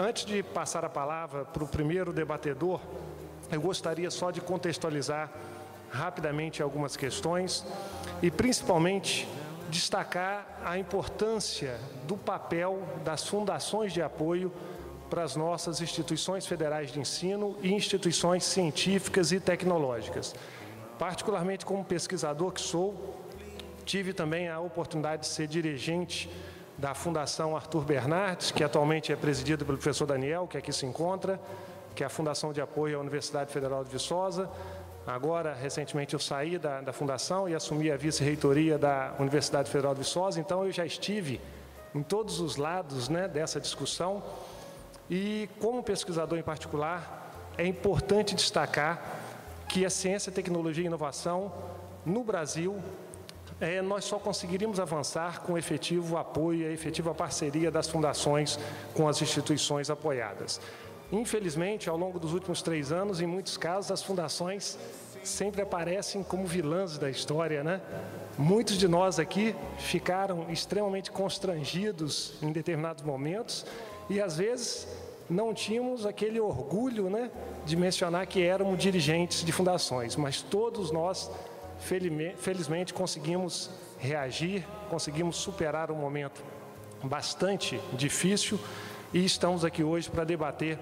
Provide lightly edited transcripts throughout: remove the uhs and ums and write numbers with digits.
Antes de passar a palavra para o primeiro debatedor, eu gostaria só de contextualizar rapidamente algumas questões e, principalmente, destacar a importância do papel das fundações de apoio para as nossas instituições federais de ensino e instituições científicas e tecnológicas. Particularmente como pesquisador que sou, tive também a oportunidade de ser dirigente da Fundação Arthur Bernardes, que atualmente é presidida pelo professor Daniel, que aqui se encontra, que é a Fundação de Apoio à Universidade Federal de Viçosa. Agora, recentemente, eu saí da Fundação e assumi a vice-reitoria da Universidade Federal de Viçosa, então eu já estive em todos os lados, né, dessa discussão. E, como pesquisador em particular, é importante destacar que a ciência, tecnologia e inovação, no Brasil, nós só conseguiríamos avançar com efetivo apoio e efetiva parceria das fundações com as instituições apoiadas. Infelizmente, ao longo dos últimos 3 anos, em muitos casos, as fundações sempre aparecem como vilãs da história, né? Muitos de nós aqui ficaram extremamente constrangidos em determinados momentos e, às vezes, não tínhamos aquele orgulho, né, de mencionar que éramos dirigentes de fundações, mas todos nós, felizmente, conseguimos reagir, conseguimos superar um momento bastante difícil e estamos aqui hoje para debater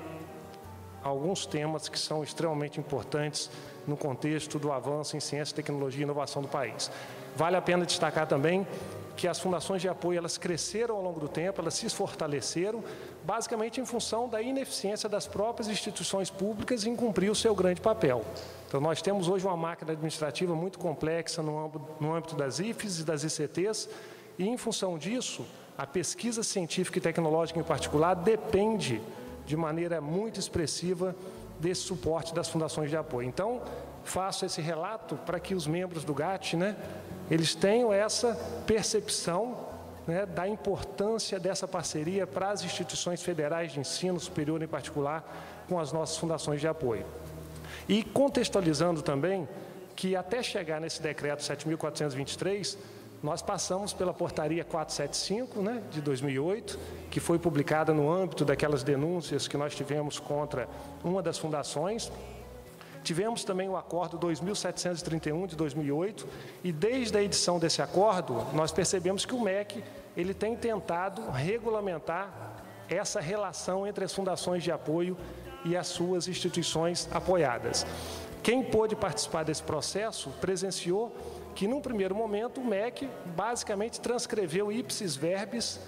alguns temas que são extremamente importantes no contexto do avanço em ciência, tecnologia e inovação do país. Vale a pena destacar também que as fundações de apoio, elas cresceram ao longo do tempo, elas se fortaleceram, basicamente em função da ineficiência das próprias instituições públicas em cumprir o seu grande papel. Então, nós temos hoje uma máquina administrativa muito complexa no âmbito das IFES e das ICTs, e, em função disso, a pesquisa científica e tecnológica, em particular, depende de maneira muito expressiva desse suporte das fundações de apoio. Então, faço esse relato para que os membros do GAT, né, eles tenham essa percepção, né, da importância dessa parceria para as instituições federais de ensino superior, em particular, com as nossas fundações de apoio. E contextualizando também que até chegar nesse decreto 7.423, nós passamos pela portaria 475, né, de 2008, que foi publicada no âmbito daquelas denúncias que nós tivemos contra uma das fundações. Tivemos também o acordo 2.731 de 2008 e desde a edição desse acordo nós percebemos que o MEC ele tem tentado regulamentar essa relação entre as fundações de apoio e as suas instituições apoiadas. Quem pôde participar desse processo presenciou que, num primeiro momento, o MEC basicamente transcreveu ipsis verbis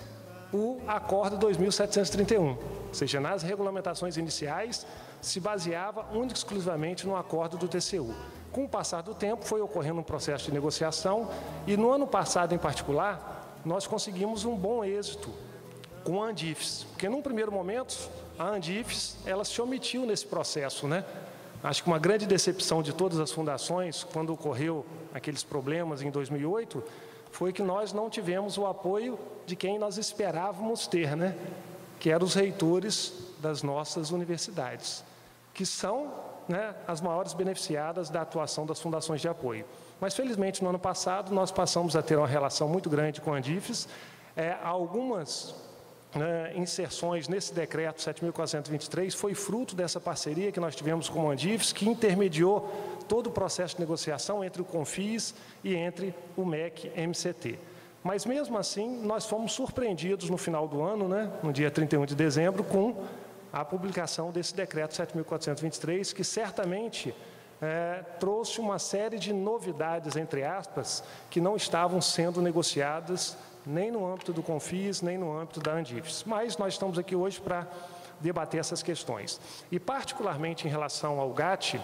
o acordo 2.731, ou seja, nas regulamentações iniciais se baseava única e exclusivamente no acordo do TCU. Com o passar do tempo, foi ocorrendo um processo de negociação e, no ano passado, em particular, nós conseguimos um bom êxito com a Andifes, porque, num primeiro momento, a Andifes, ela se omitiu nesse processo, né? Acho que uma grande decepção de todas as fundações, quando ocorreu aqueles problemas em 2008, foi que nós não tivemos o apoio de quem nós esperávamos ter, né? Que eram os reitores das nossas universidades, que são, né, as maiores beneficiadas da atuação das fundações de apoio. Mas, felizmente, no ano passado, nós passamos a ter uma relação muito grande com a Andifes. Algumas inserções nesse decreto 7.423 foi fruto dessa parceria que nós tivemos com a Andifes, que intermediou todo o processo de negociação entre o CONFIS e entre o MEC-MCT. Mas, mesmo assim, nós fomos surpreendidos no final do ano, né, no dia 31 de dezembro, com a publicação desse decreto 7.423, que certamente trouxe uma série de novidades, entre aspas, que não estavam sendo negociadas nem no âmbito do CONFIS, nem no âmbito da Andifes. Mas nós estamos aqui hoje para debater essas questões. E, particularmente, em relação ao GAT,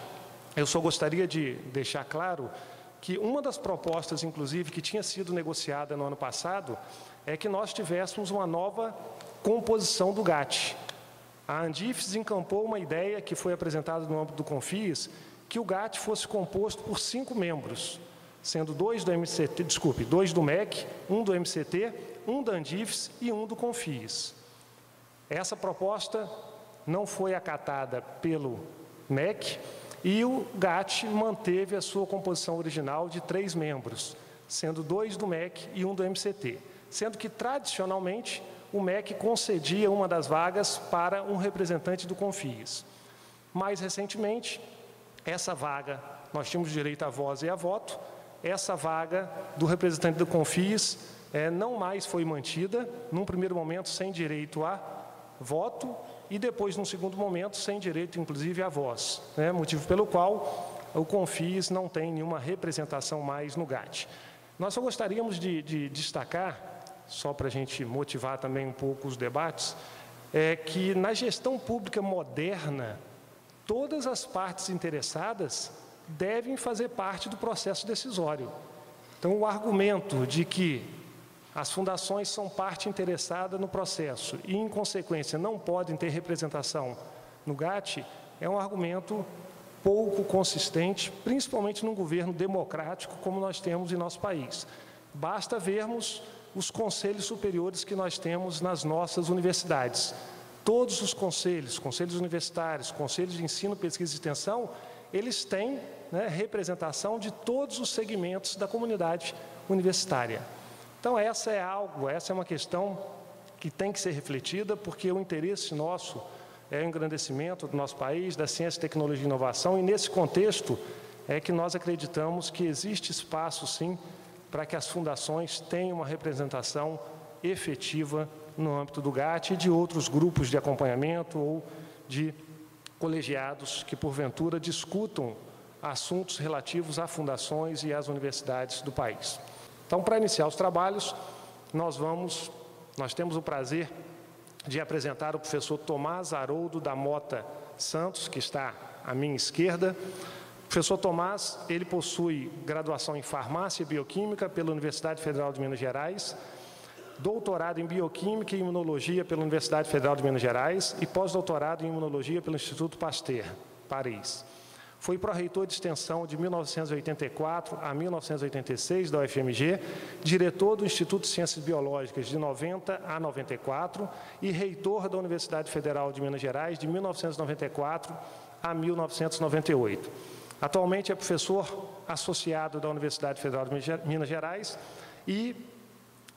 eu só gostaria de deixar claro que uma das propostas, inclusive, que tinha sido negociada no ano passado, é que nós tivéssemos uma nova composição do GAT. A Andifes encampou uma ideia que foi apresentada no âmbito do CONFIS, que o GAT fosse composto por 5 membros, sendo 2 do MEC, 1 do MCT, 1 da Andifes e 1 do CONFIS. Essa proposta não foi acatada pelo MEC e o GAT manteve a sua composição original de 3 membros, sendo 2 do MEC e 1 do MCT, sendo que, tradicionalmente, o MEC concedia uma das vagas para um representante do CONFIES. Mais recentemente, essa vaga, nós tínhamos direito à voz e a voto, essa vaga do representante do CONFIES não mais foi mantida, num primeiro momento sem direito a voto e depois, num segundo momento, sem direito, inclusive, à voz, motivo pelo qual o CONFIES não tem nenhuma representação mais no GAT. Nós só gostaríamos de destacar, só para a gente motivar também um pouco os debates, que na gestão pública moderna, todas as partes interessadas devem fazer parte do processo decisório. Então, o argumento de que as fundações são parte interessada no processo e, em consequência, não podem ter representação no GAT, é um argumento pouco consistente, principalmente num governo democrático como nós temos em nosso país. Basta vermos os conselhos superiores que nós temos nas nossas universidades. Todos os conselhos universitários, conselhos de ensino, pesquisa e extensão, eles têm representação de todos os segmentos da comunidade universitária. Então, essa é uma questão que tem que ser refletida, porque o interesse nosso é o engrandecimento do nosso país, da ciência, tecnologia e inovação, e nesse contexto é que nós acreditamos que existe espaço, sim, para que as fundações tenham uma representação efetiva no âmbito do GAT e de outros grupos de acompanhamento ou de colegiados que, porventura, discutam assuntos relativos a fundações e às universidades do país. Então, para iniciar os trabalhos, nós temos o prazer de apresentar o professor Tomás Haroldo da Mota Santos, que está à minha esquerda. O professor Tomás, ele possui graduação em Farmácia e Bioquímica pela Universidade Federal de Minas Gerais, doutorado em Bioquímica e Imunologia pela Universidade Federal de Minas Gerais e pós-doutorado em Imunologia pelo Instituto Pasteur, Paris. Foi pró-reitor de extensão de 1984 a 1986 da UFMG, diretor do Instituto de Ciências Biológicas de 90 a 94 e reitor da Universidade Federal de Minas Gerais de 1994 a 1998. Atualmente é professor associado da Universidade Federal de Minas Gerais e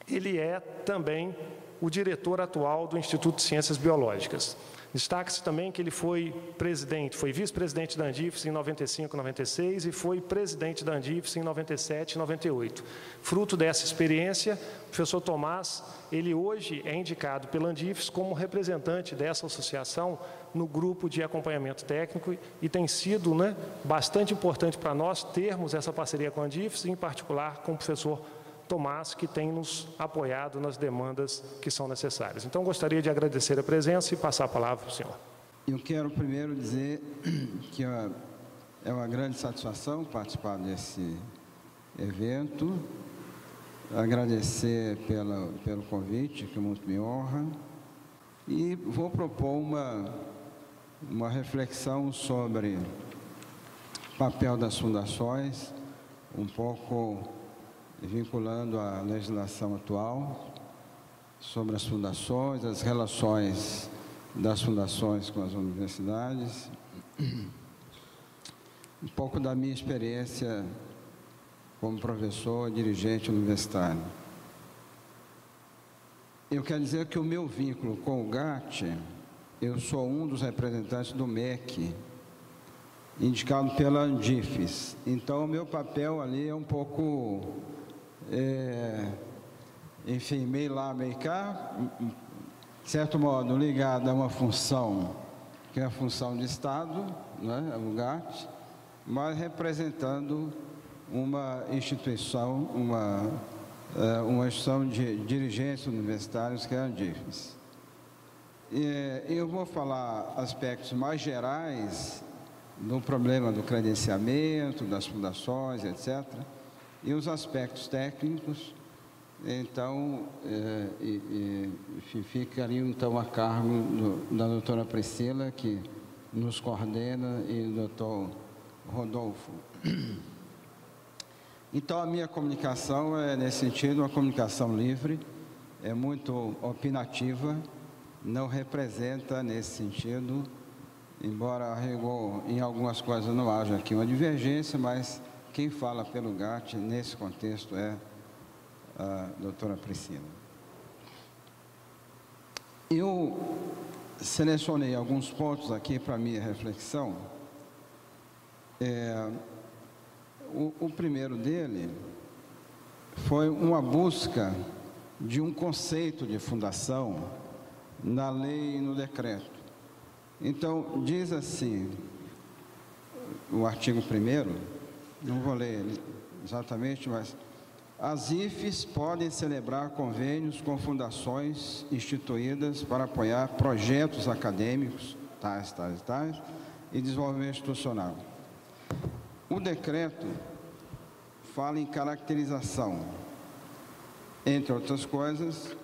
ele é também o diretor atual do Instituto de Ciências Biológicas. Destaca-se também que ele foi vice-presidente da Andifes em 95 e 96 e foi presidente da Andifes em 97 e 98. Fruto dessa experiência, o professor Tomás, ele hoje é indicado pela Andifes como representante dessa associação no grupo de acompanhamento técnico e tem sido bastante importante para nós termos essa parceria com a Andifes, em particular com o professor Tomás, que tem nos apoiado nas demandas que são necessárias. Então, gostaria de agradecer a presença e passar a palavra para o senhor. Eu quero primeiro dizer que é uma grande satisfação participar desse evento, agradecer pelo convite, que muito me honra, e vou propor uma reflexão sobre o papel das fundações, um pouco vinculando a legislação atual sobre as fundações, as relações das fundações com as universidades, um pouco da minha experiência como professor, dirigente universitário. Eu quero dizer que o meu vínculo com o GAT, eu sou um dos representantes do MEC, indicado pela Andifes. Então, o meu papel ali é um pouco enfim, meio lá, meio cá, de certo modo ligado a uma função, que é a função de Estado, o GAT, mas representando uma instituição, uma instituição de dirigentes universitários, que é a Andifes. Eu vou falar aspectos mais gerais do problema do credenciamento, das fundações, etc., e os aspectos técnicos, então, ficariam então a cargo da doutora Priscila, que nos coordena, e do doutor Rodolfo. Então, a minha comunicação é, nesse sentido, uma comunicação livre, é muito opinativa, não representa, nesse sentido, embora a rigor, em algumas coisas não haja aqui uma divergência, mas quem fala pelo GAT, nesse contexto, é a doutora Priscila. Eu selecionei alguns pontos aqui para minha reflexão. O primeiro dele foi uma busca de um conceito de fundação na lei e no decreto. Então, diz assim, o artigo 1º, não vou ler ele exatamente, mas as IFES podem celebrar convênios com fundações instituídas para apoiar projetos acadêmicos, tais, e desenvolvimento institucional. O decreto fala em caracterização. Entre outras coisas,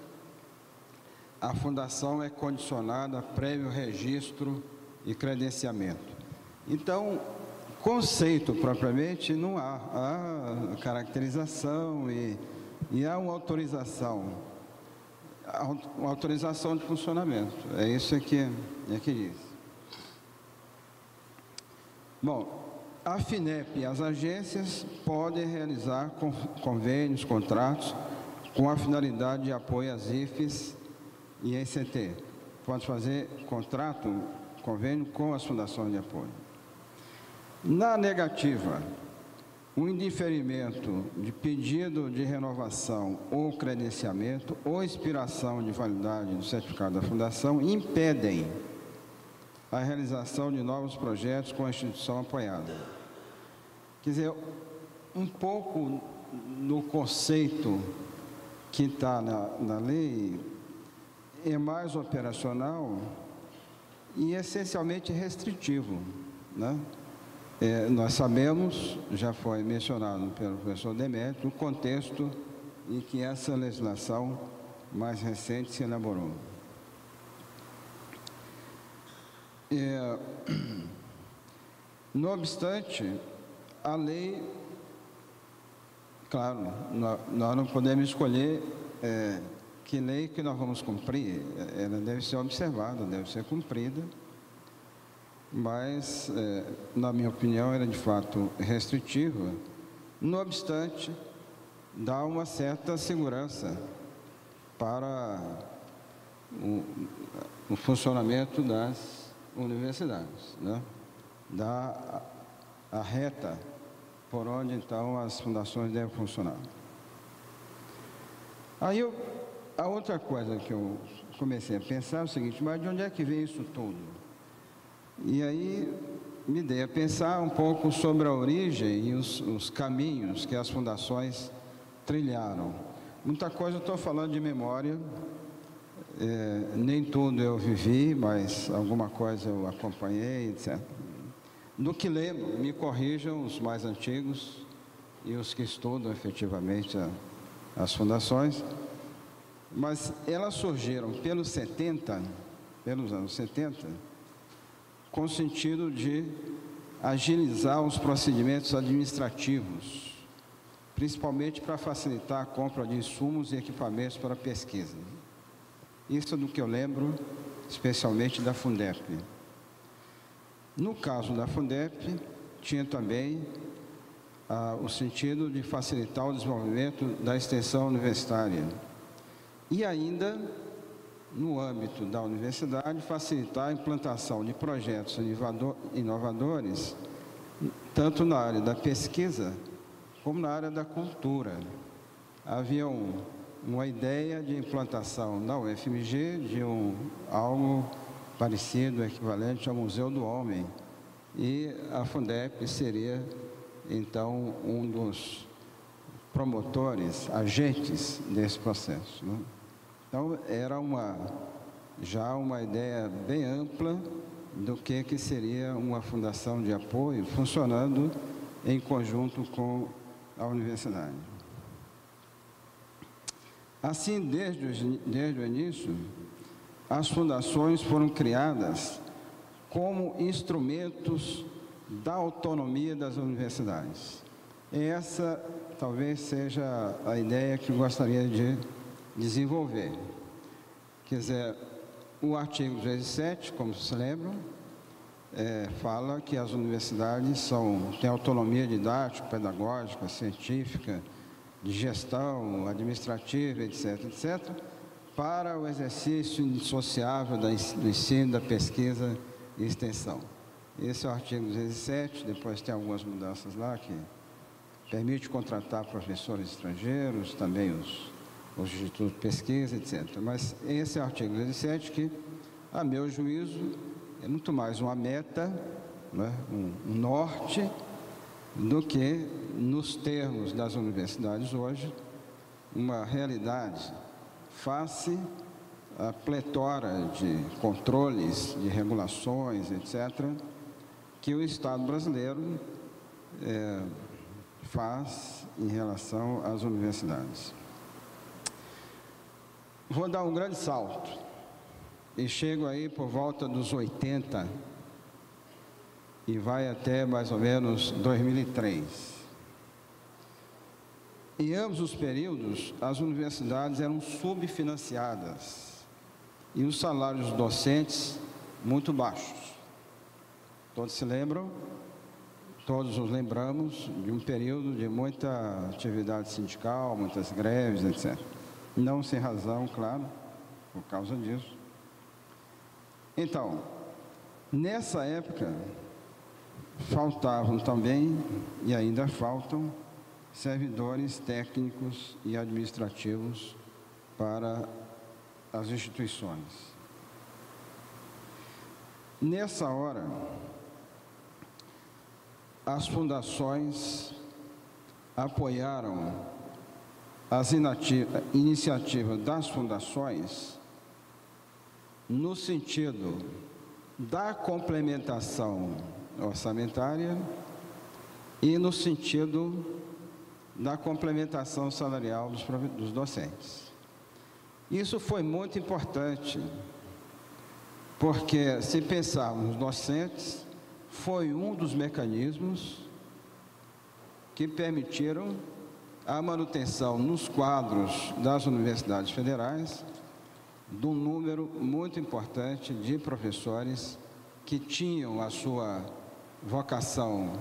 a fundação é condicionada a prévio registro e credenciamento. Então, conceito propriamente não há, há caracterização e há uma autorização de funcionamento. É isso que diz. Bom, a FINEP e as agências podem realizar convênios, contratos com a finalidade de apoio às IFES e ECT. Pode fazer convênio com as fundações de apoio. Na negativa, o indeferimento de pedido de renovação ou credenciamento ou expiração de validade do certificado da fundação impedem a realização de novos projetos com a instituição apoiada. Quer dizer, um pouco no conceito que está na lei é mais operacional e essencialmente restritivo, né? Nós sabemos, já foi mencionado pelo professor Demétrio, o contexto em que essa legislação mais recente se elaborou. No obstante, a lei, claro, nós não podemos escolher que lei que nós vamos cumprir, ela deve ser observada, deve ser cumprida, mas, na minha opinião, ela é de fato restritiva. No obstante, dá uma certa segurança para o funcionamento das universidades, né? Dá a reta por onde, então, as fundações devem funcionar. Aí, a outra coisa que eu comecei a pensar é o seguinte, mas de onde é que vem isso tudo? E aí me dei a pensar um pouco sobre a origem e os caminhos que as fundações trilharam. Muita coisa eu estou falando de memória, nem tudo eu vivi, mas alguma coisa eu acompanhei, etc. Do que lembro, me corrijam os mais antigos e os que estudam efetivamente as fundações, mas elas surgiram pelos anos 70, com o sentido de agilizar os procedimentos administrativos, principalmente para facilitar a compra de insumos e equipamentos para pesquisa. Isso é do que eu lembro, especialmente da Fundep. No caso da Fundep, tinha também o sentido de facilitar o desenvolvimento da extensão universitária. E ainda, no âmbito da universidade, facilitar a implantação de projetos inovadores, tanto na área da pesquisa, como na área da cultura. Havia uma ideia de implantação na UFMG de algo parecido, equivalente ao Museu do Homem, e a Fundep seria, então, um dos promotores, agentes desse processo, né? Então, era já uma ideia bem ampla do que seria uma fundação de apoio funcionando em conjunto com a universidade. Assim, desde o início, as fundações foram criadas como instrumentos da autonomia das universidades. Essa talvez seja a ideia que eu gostaria de desenvolver. Quer dizer, o artigo 207, como se lembram, fala que as universidades têm autonomia didática, pedagógica, científica, de gestão, administrativa, etc., etc., para o exercício indissociável do ensino, da pesquisa e extensão. Esse é o artigo 207, depois tem algumas mudanças lá que permite contratar professores estrangeiros, também os institutos de pesquisa, etc. Mas esse é o artigo 207 que, a meu juízo, é muito mais uma meta, né, um norte, do que, nos termos das universidades hoje, uma realidade face à pletora de controles, de regulações, etc., que o Estado brasileiro faz em relação às universidades. Vou dar um grande salto e chego aí por volta dos 80 e vai até mais ou menos 2003. Em ambos os períodos, as universidades eram subfinanciadas e os salários docentes muito baixos. Todos se lembram? Todos nos lembramos de um período de muita atividade sindical, muitas greves, etc. Não sem razão, claro, por causa disso. Então, nessa época, faltavam também, e ainda faltam, servidores técnicos e administrativos para as instituições. Nessa hora, as fundações apoiaram as iniciativas das fundações no sentido da complementação orçamentária e no sentido da complementação salarial dos docentes. Isso foi muito importante, porque, se pensarmos nos docentes, foi um dos mecanismos que permitiram a manutenção nos quadros das universidades federais de um número muito importante de professores que tinham a sua vocação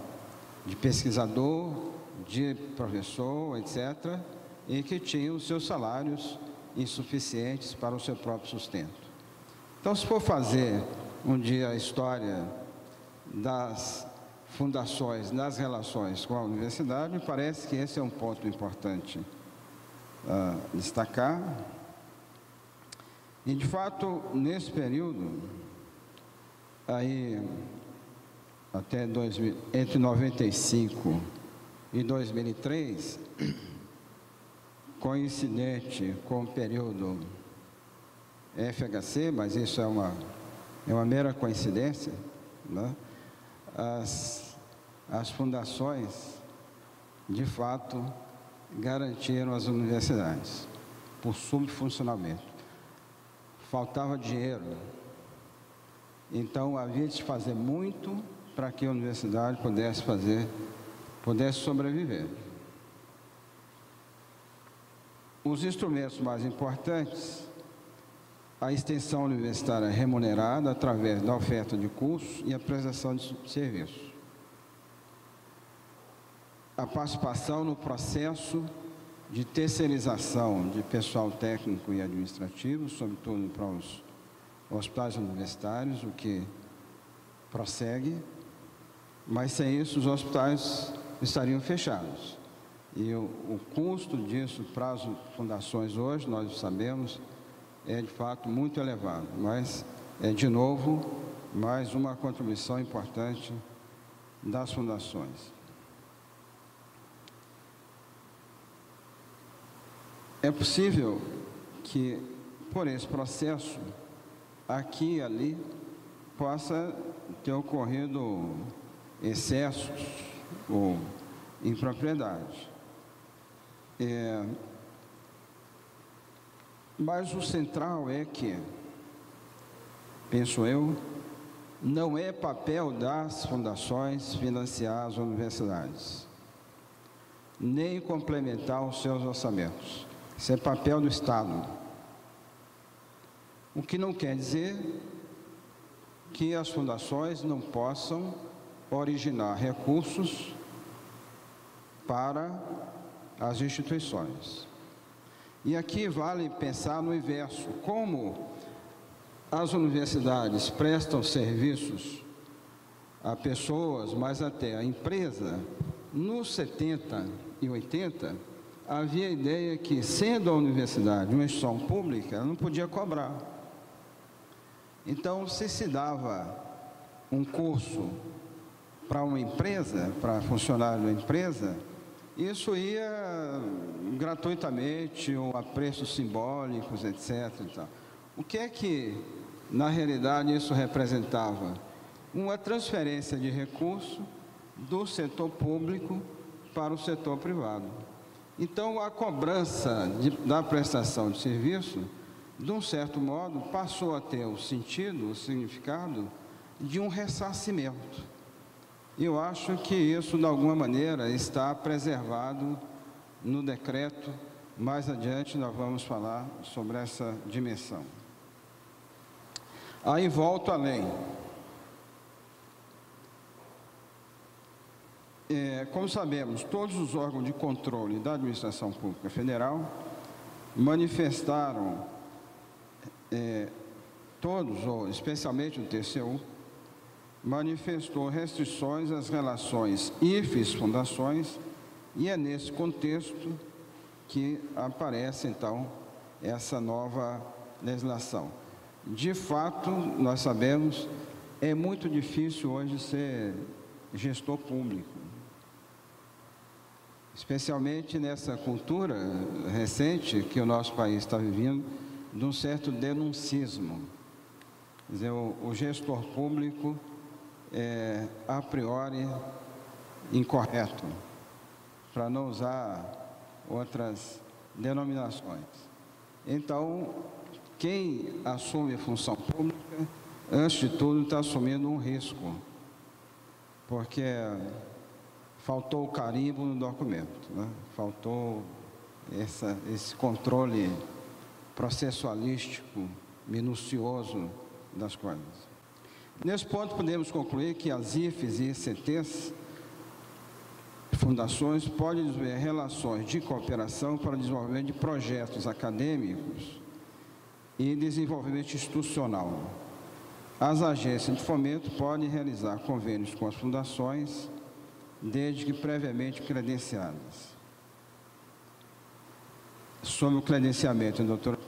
de pesquisador, de professor, etc., e que tinham seus salários insuficientes para o seu próprio sustento. Então, se for fazer um dia a história das fundações, nas relações com a universidade, me parece que esse é um ponto importante a destacar. E, de fato, nesse período, aí, até entre 95 e 2003, coincidente com o período FHC, mas isso é uma mera coincidência, né? As fundações, de fato, garantiram as universidades por subfuncionamento. Faltava dinheiro, então havia de se fazer muito para que a universidade pudesse sobreviver. Os instrumentos mais importantes: a extensão universitária remunerada através da oferta de cursos e a prestação de serviços. A participação no processo de terceirização de pessoal técnico e administrativo, sobretudo para os hospitais universitários, o que prossegue, mas sem isso os hospitais estariam fechados. E o custo disso para as fundações hoje, nós sabemos, é de fato muito elevado, mas é de novo mais uma contribuição importante das fundações. É possível que, por esse processo, aqui e ali, possa ter ocorrido excessos ou impropriedade. Mas o central é que, penso eu, não é papel das fundações financiar as universidades, nem complementar os seus orçamentos. Isso é papel do Estado. O que não quer dizer que as fundações não possam originar recursos para as instituições. E aqui vale pensar no inverso, como as universidades prestam serviços a pessoas, mas até a empresa. Nos 70 e 80, havia a ideia que, sendo a universidade uma instituição pública, ela não podia cobrar. Então, se dava um curso para uma empresa, para funcionário da empresa, isso ia gratuitamente ou a preços simbólicos, etc. O que é que, na realidade, isso representava? Uma transferência de recurso do setor público para o setor privado. Então, a cobrança da prestação de serviço, de um certo modo, passou a ter o sentido, o significado de um ressarcimento. Eu acho que isso, de alguma maneira, está preservado no decreto. Mais adiante nós vamos falar sobre essa dimensão. Aí volto além. Como sabemos, todos os órgãos de controle da administração pública federal manifestaram, todos, ou especialmente o TCU, manifestou restrições às relações IFES-fundações, e é nesse contexto que aparece, então, essa nova legislação. De fato, nós sabemos, é muito difícil hoje ser gestor público, especialmente nessa cultura recente que o nosso país está vivendo, de um certo denuncismo. Quer dizer, o gestor público é, a priori, incorreto, para não usar outras denominações. Então, quem assume função pública, antes de tudo, está assumindo um risco, porque faltou o carimbo no documento, né? Faltou esse controle processualístico, minucioso das coisas. Nesse ponto, podemos concluir que as IFES e ICTs, fundações, podem desenvolver relações de cooperação para o desenvolvimento de projetos acadêmicos e desenvolvimento institucional. As agências de fomento podem realizar convênios com as fundações, desde que previamente credenciadas. Sobre o credenciamento, a doutora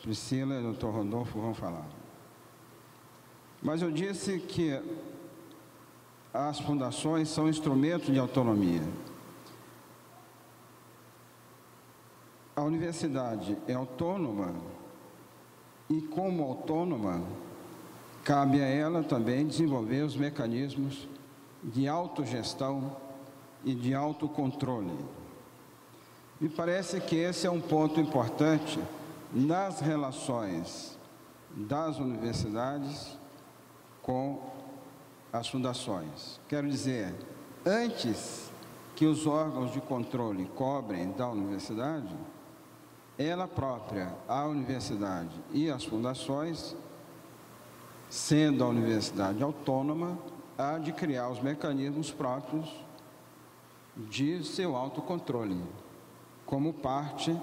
Priscila e o doutor Rodolfo vão falar. Mas eu disse que as fundações são instrumentos de autonomia. A universidade é autônoma e, como autônoma, cabe a ela também desenvolver os mecanismos de autogestão e de autocontrole. Me parece que esse é um ponto importante nas relações das universidades com as fundações. Quero dizer, antes que os órgãos de controle cobrem da universidade, ela própria, a universidade e as fundações, sendo a universidade autônoma, há de criar os mecanismos próprios de seu autocontrole, como parte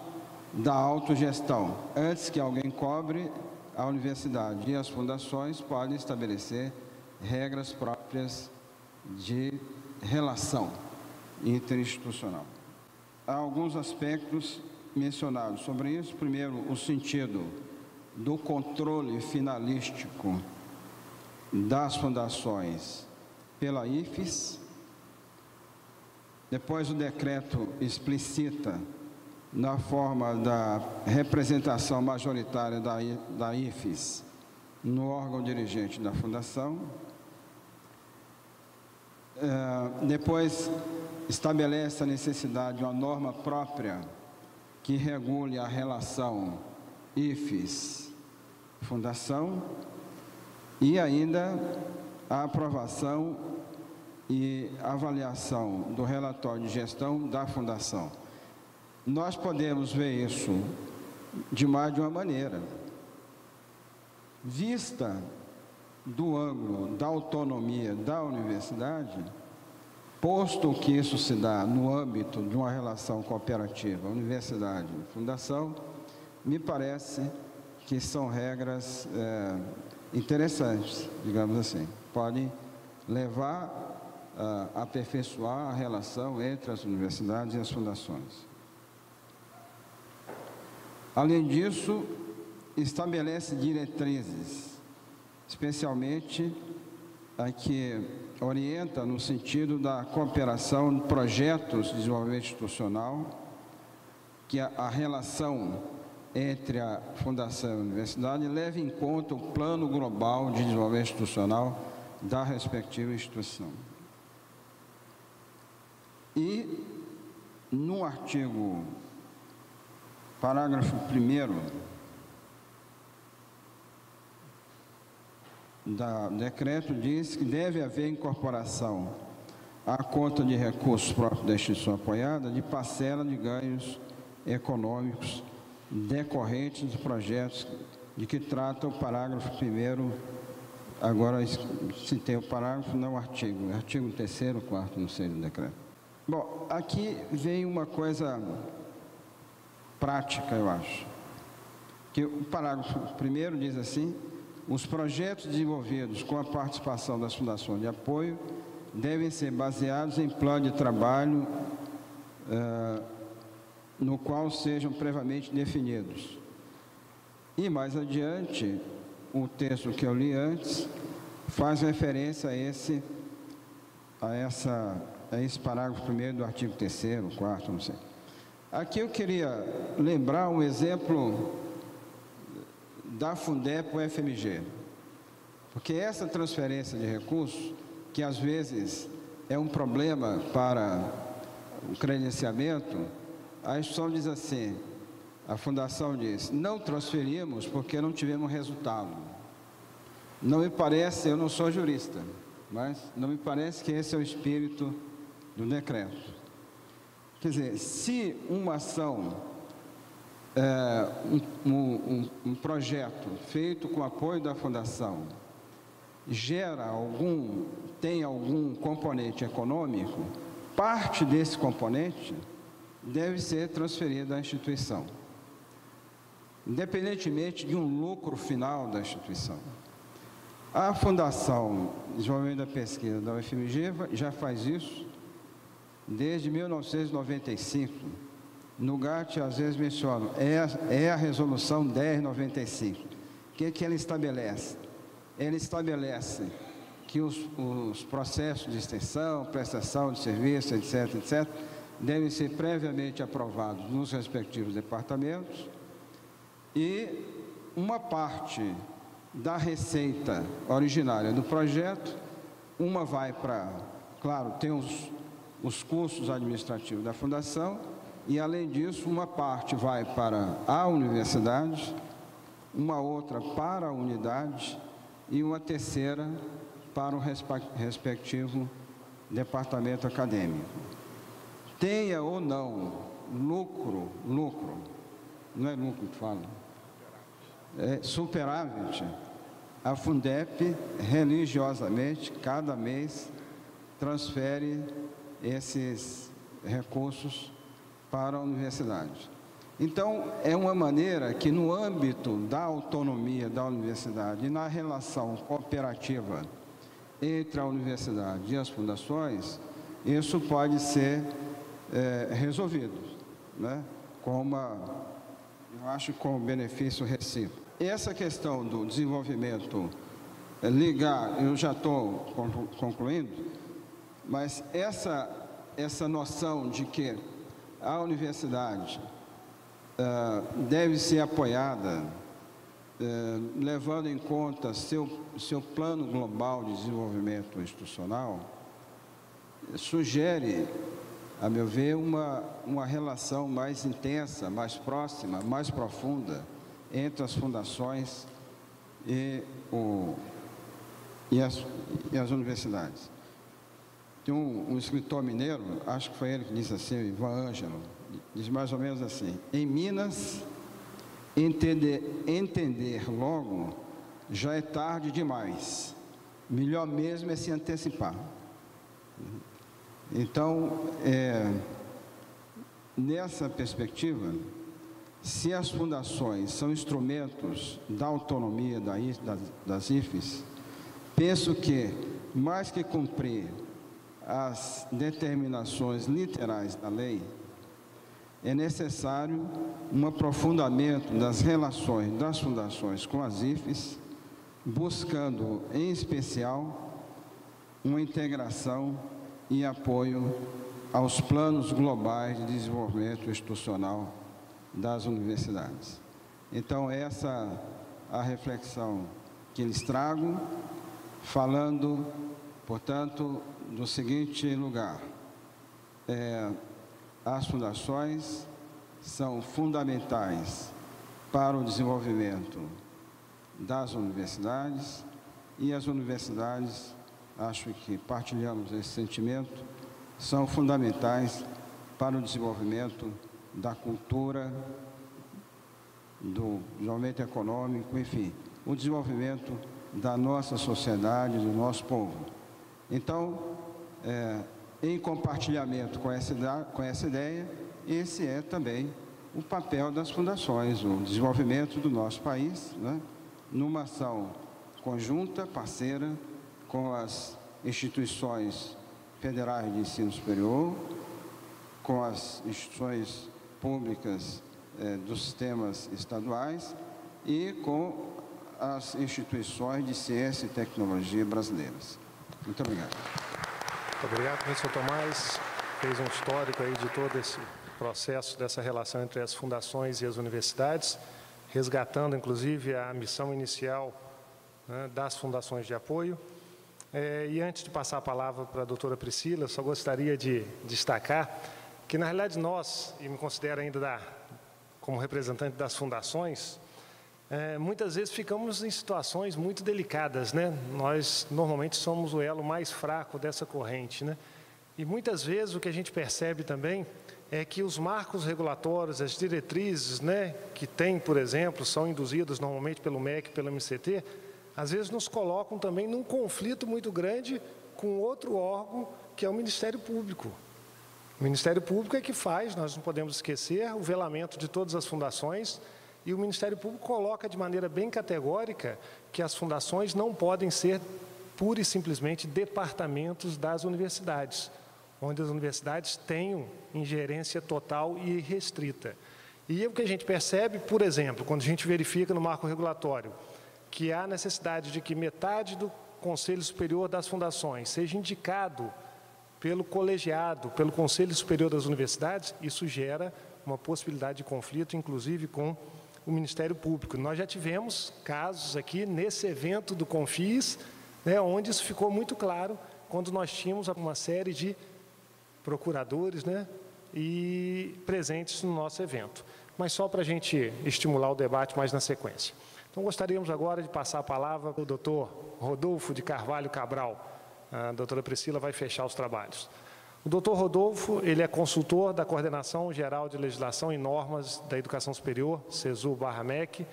da autogestão. Antes que alguém cobre, a universidade e as fundações podem estabelecer regras próprias de relação interinstitucional. Há alguns aspectos mencionados sobre isso. Primeiro, o sentido do controle finalístico das fundações pela IFES. Depois, o decreto explicita na forma da representação majoritária da IFES no órgão dirigente da fundação. Depois, estabelece a necessidade de uma norma própria que regule a relação IFES-fundação e ainda a aprovação e avaliação do relatório de gestão da fundação. Nós podemos ver isso de mais de uma maneira. Vista do ângulo da autonomia da universidade, posto que isso se dá no âmbito de uma relação cooperativa, universidade e fundação, me parece que são regras interessantes, digamos assim. Podem levar a aperfeiçoar a relação entre as universidades e as fundações. Além disso, estabelece diretrizes, especialmente a que orienta no sentido da cooperação em projetos de desenvolvimento institucional, que a relação entre a Fundação e a Universidade leve em conta o plano global de desenvolvimento institucional da respectiva instituição. E, no artigo, parágrafo 1º do decreto, diz que deve haver incorporação à conta de recursos próprios da instituição apoiada de parcela de ganhos econômicos decorrentes dos projetos de que trata o parágrafo 1º. Agora, citei o parágrafo, não o artigo. Artigo 3º, 4º, não sei do decreto. Bom, aqui vem uma coisa prática, eu acho. Que o parágrafo 1º diz assim: os projetos desenvolvidos com a participação das fundações de apoio devem ser baseados em plano de trabalho no qual sejam previamente definidos. E mais adiante, o texto que eu li antes faz referência a esse parágrafo 1º do artigo 3º, 4º, não sei. Aqui eu queria lembrar um exemplo da Fundep para o FMG, porque essa transferência de recursos, que às vezes é um problema para o credenciamento, a instituição diz assim, a fundação diz: não transferimos porque não tivemos resultado. Não me parece, eu não sou jurista, mas não me parece que esse é o espírito do decreto. Quer dizer, se uma ação, um projeto feito com apoio da fundação tem algum componente econômico, parte desse componente deve ser transferida à instituição, independentemente de um lucro final da instituição. A Fundação de Desenvolvimento da Pesquisa da UFMG já faz isso desde 1995. No GAT, às vezes mencionam, é a Resolução 1095. O que ela estabelece? Ela estabelece que os processos de extensão, prestação de serviço, etc., etc., devem ser previamente aprovados nos respectivos departamentos e uma parte da receita originária do projeto, uma vai para, claro, tem os custos administrativos da fundação e, além disso, uma parte vai para a universidade, uma outra para a unidade e uma terceira para o respectivo departamento acadêmico. Tenha ou não lucro, não é lucro que fala, é superávit, a Fundep religiosamente, cada mês, transfere esses recursos para a universidade. Então, é uma maneira que, no âmbito da autonomia da universidade e na relação cooperativa entre a universidade e as fundações, isso pode ser resolvido, né? Eu acho, com benefício recíproco. Essa questão do desenvolvimento eu já estou concluindo, mas essa noção de que a universidade deve ser apoiada, levando em conta seu plano global de desenvolvimento institucional, sugere, a meu ver, uma relação mais intensa, mais próxima, mais profunda entre as fundações e as universidades. Tem um escritor mineiro, acho que foi ele que disse assim, Ivan Ângelo, diz mais ou menos assim: em Minas, entender logo já é tarde demais, melhor mesmo é se antecipar. Então, nessa perspectiva, se as fundações são instrumentos da autonomia das IFES, penso que, mais que cumprir as determinações literais da lei, é necessário um aprofundamento das relações das fundações com as IFES, buscando, em especial, uma integração e apoio aos planos globais de desenvolvimento institucional das universidades. Então, essa é a reflexão que lhes trago, falando, portanto, do seguinte lugar. As fundações são fundamentais para o desenvolvimento das universidades e as universidades, acho que partilhamos esse sentimento, são fundamentais para o desenvolvimento da cultura, do desenvolvimento econômico, enfim, o desenvolvimento da nossa sociedade, do nosso povo. Então, em compartilhamento com essa ideia, esse é também o papel das fundações, o desenvolvimento do nosso país, né, numa ação conjunta, parceira, com as instituições federais de ensino superior, com as instituições públicas dos sistemas estaduais e com as instituições de ciência e tecnologia brasileiras. Muito obrigado. Muito obrigado, professor Tomás. Fez um histórico aí de todo esse processo dessa relação entre as fundações e as universidades, resgatando, inclusive, a missão inicial, né, das fundações de apoio. E antes de passar a palavra para a doutora Priscila, só gostaria de destacar que, na realidade, nós, e me considero ainda como representante das fundações, muitas vezes ficamos em situações muito delicadas, né? Nós, normalmente, somos o elo mais fraco dessa corrente, né? E, muitas vezes, o que a gente percebe também é que os marcos regulatórios, as diretrizes, né, que tem, por exemplo, são induzidas normalmente pelo MEC, pelo MCT, às vezes nos colocam também num conflito muito grande com outro órgão, que é o Ministério Público. O Ministério Público é que faz, nós não podemos esquecer, o velamento de todas as fundações, e o Ministério Público coloca de maneira bem categórica que as fundações não podem ser pura e simplesmente departamentos das universidades, onde as universidades tenham ingerência total e restrita. E o que a gente percebe, por exemplo, quando a gente verifica no marco regulatório que há necessidade de que metade do Conselho Superior das Fundações seja indicado pelo colegiado, pelo Conselho Superior das Universidades, isso gera uma possibilidade de conflito, inclusive com o Ministério Público. Nós já tivemos casos aqui nesse evento do Confis, né, onde isso ficou muito claro, quando nós tínhamos uma série de procuradores, né, e presentes no nosso evento. Mas só para a gente estimular o debate mais na sequência. Então, gostaríamos agora de passar a palavra para o doutor Rodolfo de Carvalho Cabral. A doutora Priscila vai fechar os trabalhos. O doutor Rodolfo, ele é consultor da Coordenação Geral de Legislação e Normas da Educação Superior, CESU/MEC,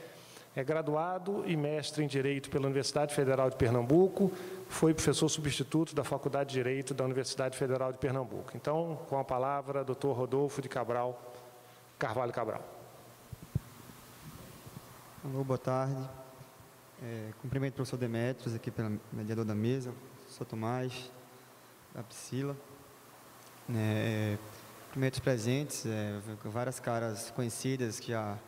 é graduado e mestre em Direito pela Universidade Federal de Pernambuco, foi professor substituto da Faculdade de Direito da Universidade Federal de Pernambuco. Então, com a palavra, doutor Rodolfo de Carvalho Cabral. Alô, boa tarde. Cumprimento o professor Demetrios, aqui pelo mediador da mesa, o professor Tomás, a Priscila. Cumprimento os presentes, várias caras conhecidas que já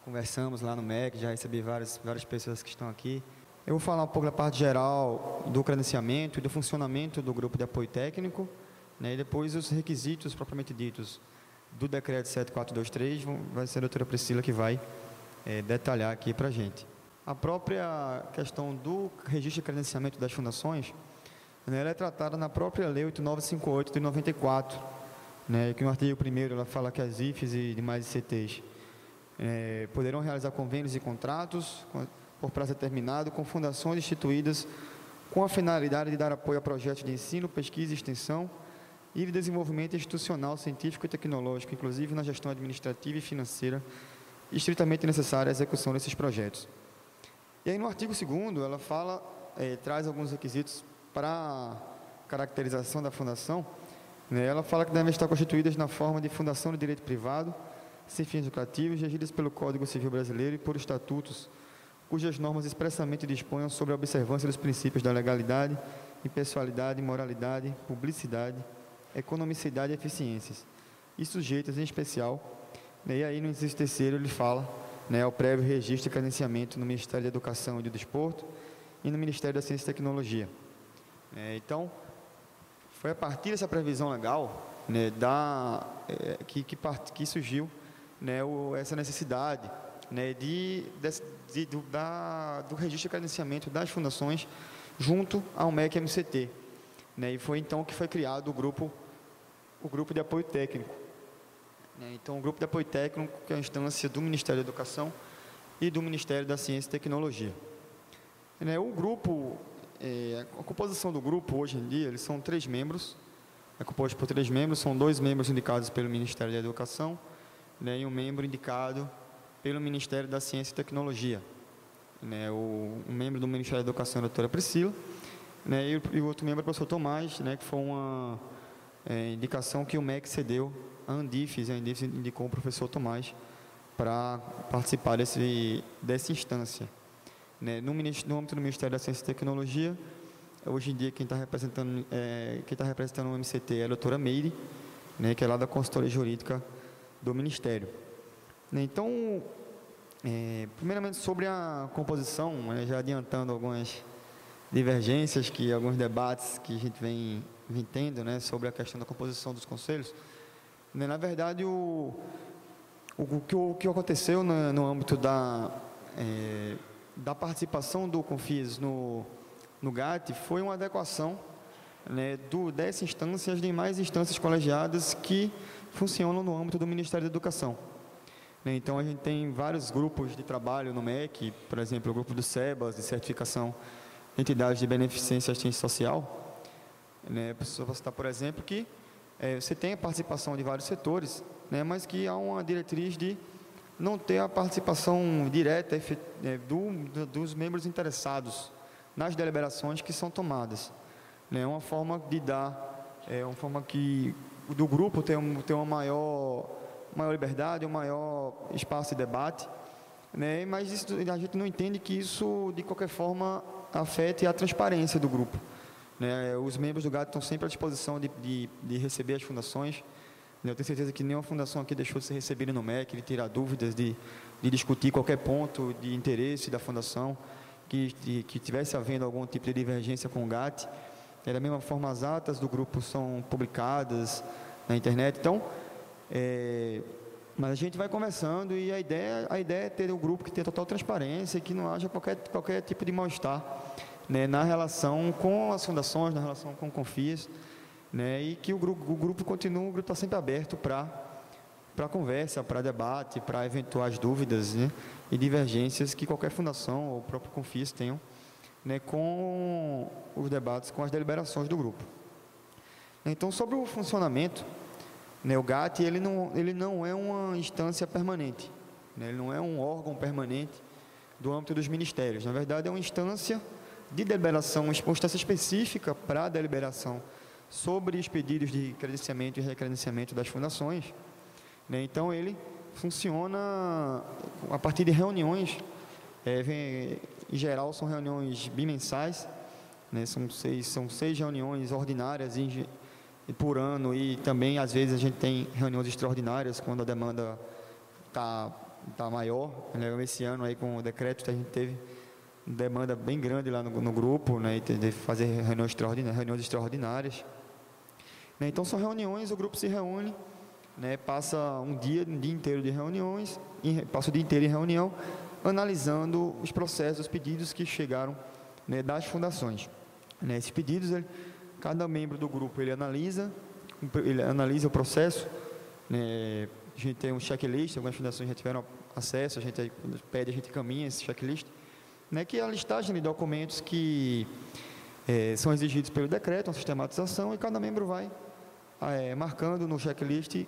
conversamos lá no MEC, já recebi várias pessoas que estão aqui. Eu vou falar um pouco da parte geral do credenciamento e do funcionamento do grupo de apoio técnico, né, e depois os requisitos propriamente ditos do decreto 7423, vai ser a doutora Priscila que vai detalhar aqui para a gente. A própria questão do registro de credenciamento das fundações, né, ela é tratada na própria Lei 8958 de 94, né, que no artigo 1º ela fala que as IFES e demais ICTs poderão realizar convênios e contratos por prazo determinado com fundações instituídas com a finalidade de dar apoio a projetos de ensino, pesquisa e extensão e de desenvolvimento institucional, científico e tecnológico, inclusive na gestão administrativa e financeira, estritamente necessária à execução desses projetos. E aí no artigo 2º ela fala, traz alguns requisitos para a caracterização da fundação, né? Ela fala que devem estar constituídas na forma de fundação de direito privado, sem fins lucrativos, regidas pelo Código Civil Brasileiro e por estatutos, cujas normas expressamente disponham sobre a observância dos princípios da legalidade, impessoalidade, moralidade, publicidade, economicidade e eficiências, e sujeitas, em especial, né, e aí no inciso terceiro ele fala, né, ao prévio registro e credenciamento no Ministério da Educação e do Desporto e no Ministério da Ciência e Tecnologia. Então, foi a partir dessa previsão legal, né, que surgiu, né, essa necessidade, né, do registro e credenciamento das fundações junto ao MEC-MCT. Né, e foi então que foi criado o grupo de apoio técnico. Né, então, o grupo de apoio técnico, que é a instância do Ministério da Educação e do Ministério da Ciência e Tecnologia. Né, o grupo, a composição do grupo, hoje em dia, eles são 3 membros, é composto por 3 membros, são 2 membros indicados pelo Ministério da Educação, né, e um membro indicado pelo Ministério da Ciência e Tecnologia. Né, um membro do Ministério da Educação é a doutora Priscila, né, e o outro membro é o professor Tomás, né, que foi uma indicação que o MEC cedeu à Andifes, a Andifes indicou o professor Tomás para participar dessa instância. Né, no âmbito do Ministério da Ciência e Tecnologia, hoje em dia quem está representando o MCT é a doutora Meire, né, que é lá da consultoria jurídica do Ministério. Né, então, primeiramente sobre a composição, né, já adiantando algumas divergências, alguns debates que a gente vem tendo, né, sobre a questão da composição dos conselhos. Né, na verdade, o que aconteceu no âmbito da participação do CONFIES no GAT foi uma adequação, né, dessa instância às demais instâncias colegiadas que funcionam no âmbito do Ministério da Educação. Né, então, a gente tem vários grupos de trabalho no MEC, por exemplo, o grupo do SEBAS, de certificação de entidades de beneficência e assistência social. Né, só vou citar, por exemplo, que você tem a participação de vários setores, né, mas que há uma diretriz de não ter a participação direta dos membros interessados nas deliberações que são tomadas. É uma forma de uma forma que do grupo ter uma maior liberdade, um maior espaço de debate, né? Mas a gente não entende que isso, de qualquer forma, afete a transparência do grupo. Né? Os membros do GAT estão sempre à disposição de receber as fundações. Eu tenho certeza que nenhuma fundação aqui deixou de ser recebida no MEC, de tirar dúvidas, de discutir qualquer ponto de interesse da fundação, que tivesse havendo algum tipo de divergência com o GAT. Da mesma forma, as atas do grupo são publicadas na internet. Então, mas a gente vai conversando e a ideia é ter um grupo que tenha total transparência e que não haja qualquer tipo de mal-estar, né, na relação com as fundações, na relação com o CONFIES, né, e que o grupo está sempre aberto para conversa, para debate, para eventuais dúvidas, né, e divergências que qualquer fundação ou o próprio CONFIES tenham, né, com os debates, com as deliberações do grupo. Então, sobre o funcionamento, né, o GAT ele não é uma instância permanente, né, ele não é um órgão permanente do âmbito dos ministérios. Na verdade, é uma instância de deliberação, uma instância específica para a deliberação sobre os pedidos de credenciamento e recredenciamento das fundações. Né, então, ele funciona a partir de reuniões, em geral são reuniões bimensais, né, são seis reuniões ordinárias por ano, e também às vezes a gente tem reuniões extraordinárias quando a demanda tá maior, né. Esse ano aí com o decreto a gente teve demanda bem grande lá no grupo, né, e de fazer reuniões extraordinárias. Né, então são reuniões, o grupo se reúne, né, passa um dia inteiro de reuniões, passa o dia inteiro em reunião, analisando os processos, os pedidos que chegaram, né, das fundações. Né, esses pedidos, cada membro do grupo ele analisa o processo, né, a gente tem um checklist, algumas fundações já tiveram acesso, a gente caminha esse checklist, né, que é a listagem de documentos que são exigidos pelo decreto, uma sistematização, e cada membro vai marcando no checklist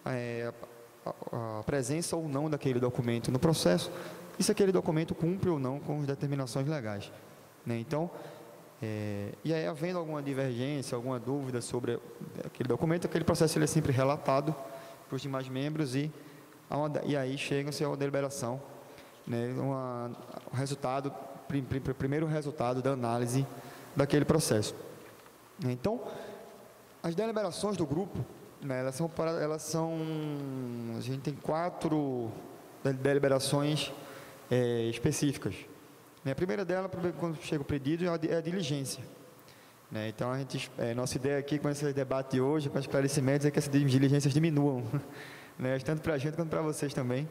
a presença ou não daquele documento no processo, e se aquele documento cumpre ou não com as determinações legais. Né? Então, e aí, havendo alguma divergência, alguma dúvida sobre aquele documento, aquele processo ele é sempre relatado para os demais membros e e aí chega-se à deliberação, né, primeiro resultado da análise daquele processo. Então, as deliberações do grupo, né, a gente tem 4 deliberações específicas. A primeira dela, quando chega o pedido, é a diligência. Então, nossa ideia aqui com esse debate de hoje, com os esclarecimentos, é que essas diligências diminuam, tanto para a gente quanto para vocês também.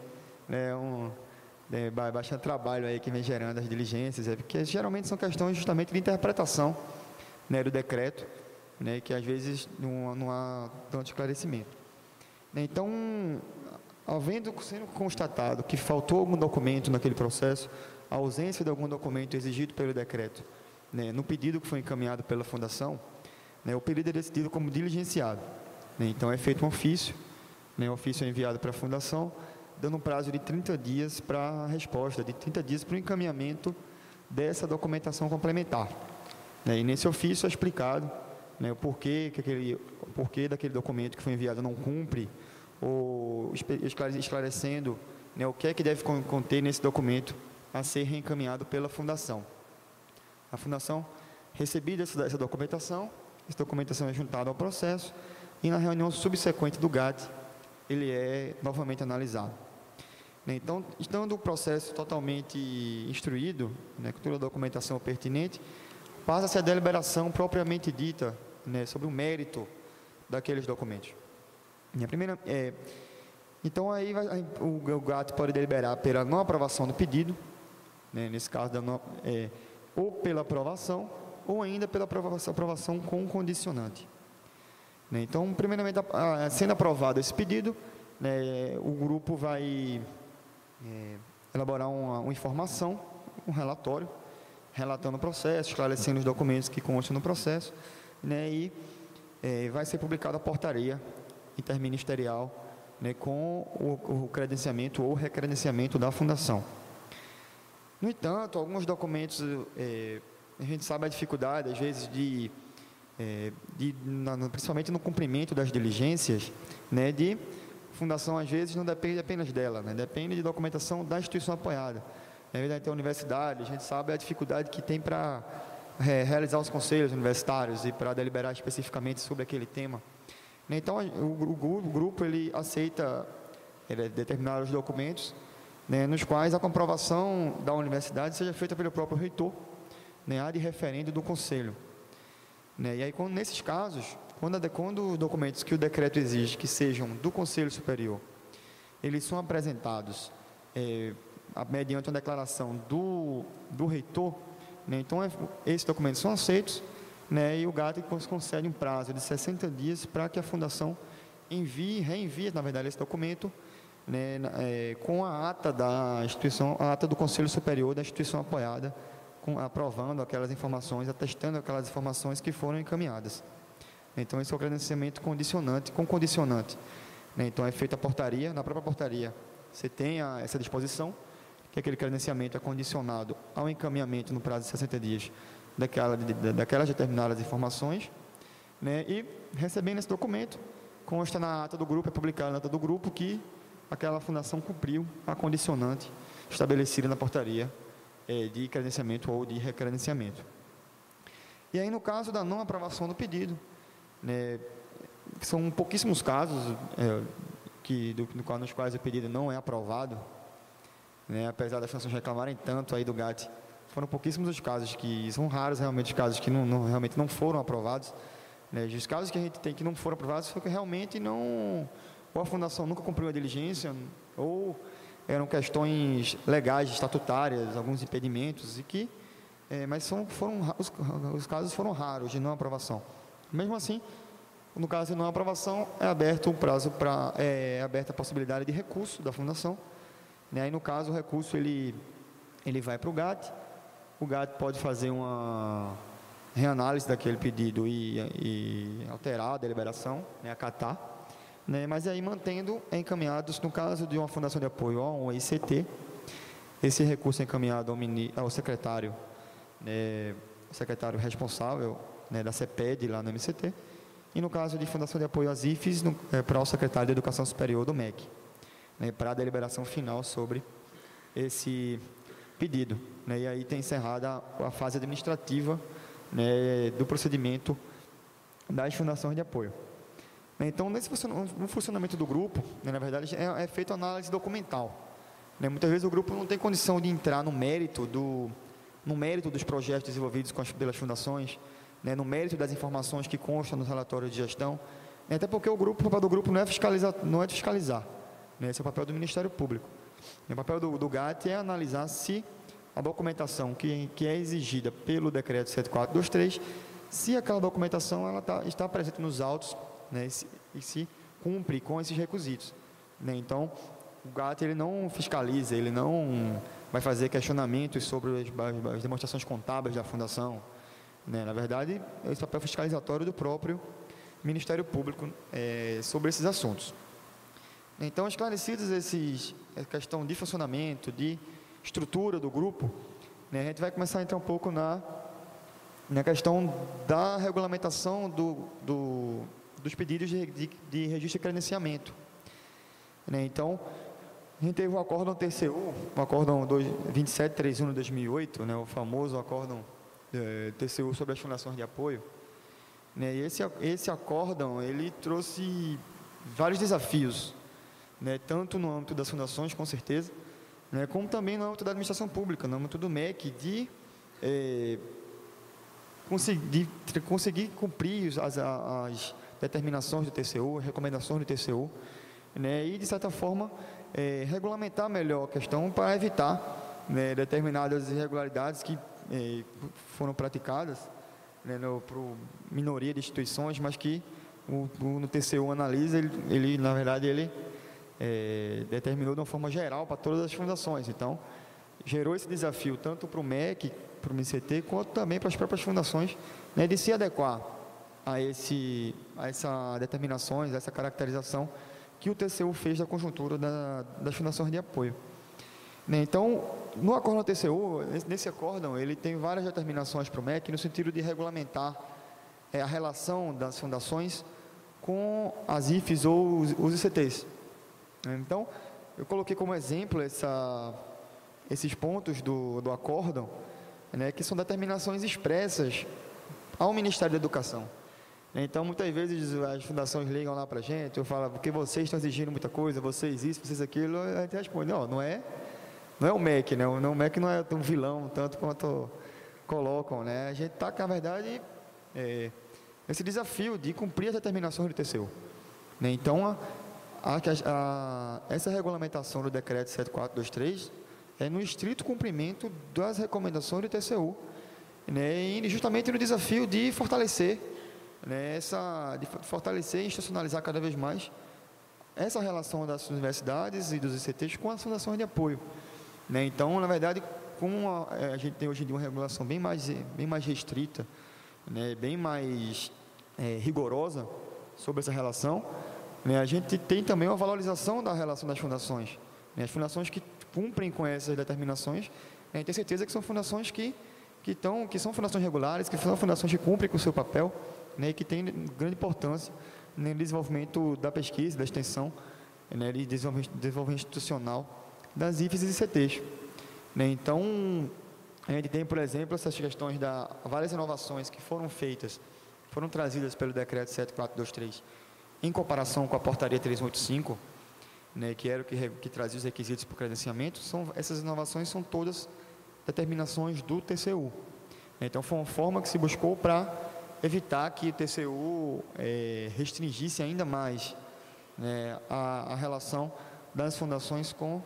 Bastante trabalho aí que vem gerando as diligências, porque geralmente são questões justamente de interpretação, do decreto, que às vezes não há tanto esclarecimento. Então, sendo constatado que faltou algum documento naquele processo, a ausência de algum documento exigido pelo decreto, no pedido que foi encaminhado pela Fundação, o pedido é decidido como diligenciado. Então, é feito um ofício, o ofício é enviado para a Fundação, dando um prazo de 30 dias para a resposta, de 30 dias para o encaminhamento dessa documentação complementar. E nesse ofício é explicado o porquê daquele documento que foi enviado não cumpre, ou esclarecendo o que é que deve conter nesse documento a ser reencaminhado pela Fundação. A Fundação, recebida essa documentação é juntada ao processo e na reunião subsequente do GAT, ele é novamente analisado. Então, estando o processo totalmente instruído, com toda a documentação pertinente, passa-se a deliberação propriamente dita, sobre o mérito daqueles documentos. Então, aí o GAT pode deliberar pela não aprovação do pedido, nesse caso, ou pela aprovação, ou ainda pela aprovação com condicionante. Então, primeiramente, sendo aprovado esse pedido, o grupo vai elaborar uma informação, um relatório, relatando o processo, esclarecendo os documentos que constam no processo, e vai ser publicada a portaria interministerial, com o credenciamento ou recredenciamento da Fundação. No entanto, alguns documentos, a gente sabe a dificuldade, às vezes, principalmente no cumprimento das diligências, de Fundação, às vezes, não depende apenas dela, depende de documentação da instituição apoiada. Na verdade, tem a universidade, a gente sabe a dificuldade que tem para realizar os conselhos universitários e para deliberar especificamente sobre aquele tema. Então, o grupo ele aceita determinados documentos, nos quais a comprovação da universidade seja feita pelo próprio reitor, ad referendo do conselho. E aí, nesses casos, quando documentos que o decreto exige que sejam do Conselho Superior, eles são apresentados mediante uma declaração do reitor, então esses documentos são aceitos, e o GAT concede um prazo de 60 dias para que a Fundação reenvie, na verdade, esse documento, com a ata da instituição, a ata do Conselho Superior da instituição apoiada, aprovando aquelas informações, atestando aquelas informações que foram encaminhadas. Então, esse é o credenciamento com condicionante. Então, é feita a portaria, na própria portaria, você tem essa disposição, que aquele credenciamento é condicionado ao encaminhamento no prazo de 60 dias daquelas determinadas informações, e recebendo esse documento, consta na ata do grupo, é publicado na ata do grupo que aquela Fundação cumpriu a condicionante estabelecida na portaria de credenciamento ou de recredenciamento. E aí, no caso da não aprovação do pedido, são pouquíssimos casos nos quais o pedido não é aprovado, apesar das fundações reclamarem tanto aí do GAT, foram pouquíssimos os casos são raros realmente os casos que realmente não foram aprovados. Os casos que a gente tem que não foram aprovados foi que realmente ou a Fundação nunca cumpriu a diligência, ou eram questões legais, estatutárias, alguns impedimentos, mas os casos foram raros de não aprovação. Mesmo assim, no caso de não aprovação, é aberto o prazo é aberta a possibilidade de recurso da Fundação. Aí, no caso, o recurso ele vai para o GAT. O GAT pode fazer uma reanálise daquele pedido e alterar a deliberação, acatar, mas aí mantendo encaminhados, no caso de uma fundação de apoio a um ICT, esse recurso é encaminhado ao secretário, o secretário responsável da CEPED lá no MCT, e no caso de fundação de apoio às IFES, para o secretário de Educação Superior do MEC. né, para a deliberação final sobre esse pedido, né, e aí tem encerrada a fase administrativa, né, do procedimento das fundações de apoio. Então, no funcionamento do grupo, né, na verdade, é feita análise documental. Né, muitas vezes o grupo não tem condição de entrar no mérito dos projetos desenvolvidos pelas fundações, né, no mérito das informações que constam nos relatórios de gestão, né, até porque o papel do grupo não é fiscalizar, né, esse é o papel do Ministério Público. O papel do GAT é analisar se a documentação que é exigida pelo decreto 7423, se aquela documentação está presente nos autos, né, e se cumpre com esses requisitos. Né, então, o GAT ele não fiscaliza, ele não vai fazer questionamentos sobre as demonstrações contábeis da fundação. Né, na verdade, é o papel fiscalizatório do próprio Ministério Público sobre esses assuntos. Então, esclarecidos a questão de funcionamento, de estrutura do grupo, né, a gente vai começar a entrar um pouco na questão da regulamentação dos pedidos de registro e credenciamento. Né, então, a gente teve o acórdão TCU, o acórdão 2731 de 2008, né, o famoso acórdão TCU sobre as fundações de apoio. Né, e esse acórdão, ele trouxe vários desafios, né, tanto no âmbito das fundações, com certeza, né, como também no âmbito da administração pública, no âmbito do MEC, de conseguir cumprir as determinações do TCU, as recomendações do TCU, né, e, de certa forma, regulamentar melhor a questão para evitar, né, determinadas irregularidades que foram praticadas, né, por minoria de instituições, mas que no TCU analisa, ele na verdade, ele determinou de uma forma geral para todas as fundações. Então, gerou esse desafio tanto para o MEC, para o MCT, quanto também para as próprias fundações, né, de se adequar a essa determinações, a essa caracterização que o TCU fez da conjuntura das fundações de apoio. Né, então, no acórdão TCU, nesse acórdão, ele tem várias determinações para o MEC no sentido de regulamentar a relação das fundações com as IFES ou os ICTs. Então, eu coloquei como exemplo esses pontos do acórdão, né, que são determinações expressas ao Ministério da Educação. Então, muitas vezes as fundações ligam lá para a gente, eu falo, porque vocês estão exigindo muita coisa, vocês isso, vocês aquilo, a gente responde, não é o MEC, né? O MEC não é tão vilão tanto quanto colocam, né? A gente está, na verdade, esse desafio de cumprir as determinações do TCU. Né? Então, essa regulamentação do decreto 7423 é no estrito cumprimento das recomendações do TCU, né? E justamente no desafio de fortalecer, né, fortalecer e institucionalizar cada vez mais essa relação das universidades e dos ICTs com as fundações de apoio. Né? Então, na verdade, como a gente tem hoje em dia uma regulação bem mais restrita, né, bem mais rigorosa sobre essa relação, né, a gente tem também uma valorização da relação das fundações. Né? As fundações que cumprem com essas determinações, a gente tem certeza que são fundações que são fundações regulares, que são fundações que cumprem com o seu papel, né, e que têm grande importância no desenvolvimento da pesquisa, da extensão, né, e desenvolvimento institucional das IFES e ICTs. Né, então, a gente tem, por exemplo, essas questões várias inovações que foram trazidas pelo decreto 7423, em comparação com a portaria 3185, né, que era o que trazia os requisitos para o credenciamento. Essas inovações são todas determinações do TCU. Então, foi uma forma que se buscou para evitar que o TCU restringisse ainda mais, né, a relação das fundações com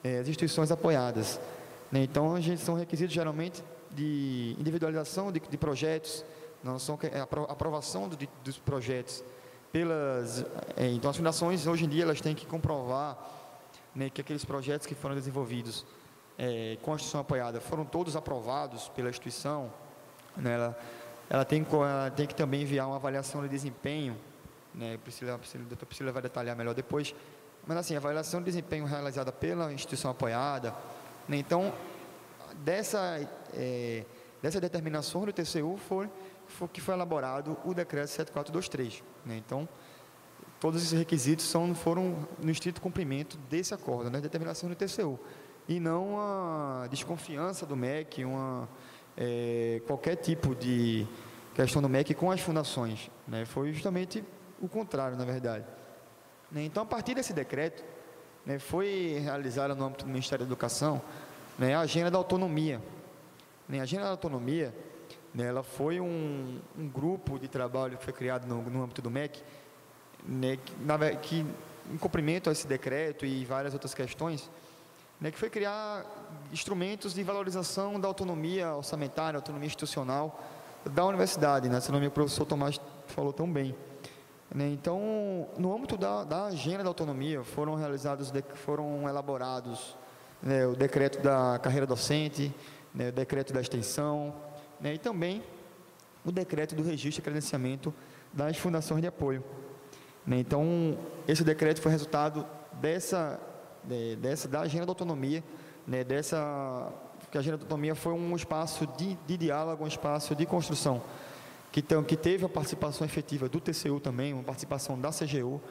as instituições apoiadas. Né? Então, são requisitos geralmente de individualização de projetos, não são a aprovação dos projetos então, as fundações hoje em dia elas têm que comprovar, né, que aqueles projetos que foram desenvolvidos com a instituição apoiada foram todos aprovados pela instituição. Né? Ela tem que também enviar uma avaliação de desempenho, né? O doutor Priscila vai detalhar melhor depois, mas assim, a avaliação de desempenho realizada pela instituição apoiada. Né? Então, dessa determinação do TCU que foi elaborado o decreto 7423. Né? Então, todos esses requisitos foram no estrito cumprimento desse acordo, né, determinação do TCU, e não a desconfiança do MEC, qualquer tipo de questão do MEC com as fundações, né, foi justamente o contrário, na verdade. Então, a partir desse decreto, né, foi realizada no âmbito do Ministério da Educação, né, a Agenda da Autonomia. A Agenda da Autonomia, né, ela foi um grupo de trabalho que foi criado no âmbito do MEC, né, que em cumprimento a esse decreto e várias outras questões, né, que foi criar instrumentos de valorização da autonomia orçamentária, autonomia institucional da universidade, né, essa nome o professor Tomás falou tão bem. Então, no âmbito da Agenda da Autonomia, foram elaborados, né, o decreto da carreira docente, né, o decreto da extensão, né, e também o decreto do registro e credenciamento das fundações de apoio. Então, esse decreto foi resultado da Agenda da Autonomia, né, que a Agenda da Autonomia foi um espaço de diálogo, um espaço de construção, que teve a participação efetiva do TCU também, uma participação da CGU,